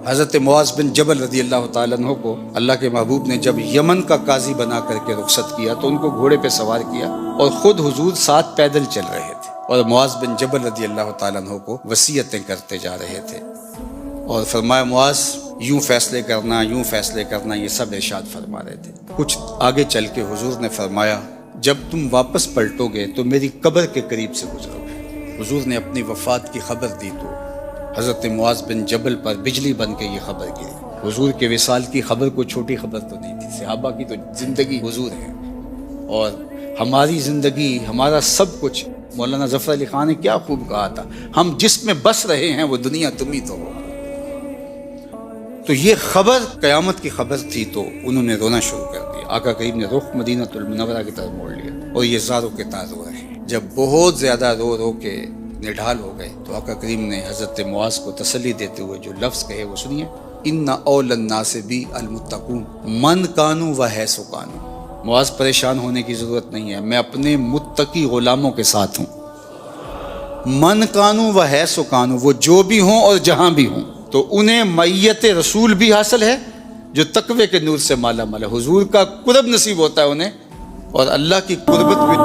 حضرت معاذ بن جبل رضی اللہ تعالیٰ عنہ کو اللہ کے محبوب نے جب یمن کا قاضی بنا کر کے رخصت کیا تو ان کو گھوڑے پہ سوار کیا اور خود حضور ساتھ پیدل چل رہے تھے، اور معاذ بن جبل رضی اللہ تعالیٰ عنہ کو وصیتیں کرتے جا رہے تھے، اور فرمایا معاذ یوں فیصلے کرنا، یوں فیصلے کرنا، یہ سب ارشاد فرما رہے تھے۔ کچھ آگے چل کے حضور نے فرمایا جب تم واپس پلٹو گے تو میری قبر کے قریب سے گزرو گے۔ حضور نے اپنی وفات کی خبر دی تو حضرت معاذ بن جبل پر بجلی بن کے یہ خبر گری۔ حضور کے وصال کی خبر کوئی چھوٹی خبر تو نہیں تھی، صحابہ کی تو زندگی حضور ہے، اور ہماری زندگی، ہمارا سب کچھ۔ مولانا ظفر علی خان نے کیا خوب کہا تھا، ہم جس میں بس رہے ہیں وہ دنیا تم ہی تو ہو۔ تو یہ خبر قیامت کی خبر تھی تو انہوں نے رونا شروع کر دیا۔ آقا کریم نے رخ مدینہ المنورہ کی طرف موڑ لیا اور یہ زاروں کے تار رو رہے ہیں۔ جب بہت زیادہ رو رو کے نڈھال ہو گئے تو آقا کریم نے حضرت معاذ کو تسلی دیتے ہوئے جو لفظ کہے وہ سنیے، ان اول الناس بی المتقون من کانوا و حیث کانوا۔ معاذ پریشان ہونے کی ضرورت نہیں ہے، میں اپنے متقی غلاموں کے ساتھ ہوں۔ من کانوا و حیث کانوا، وہ جو بھی ہوں اور جہاں بھی ہوں، تو انہیں معیت رسول بھی حاصل ہے جو تقوی کے نور سے مالا مال ہے۔ حضور کا قرب نصیب ہوتا ہے انہیں، اور اللہ کی قربت بھی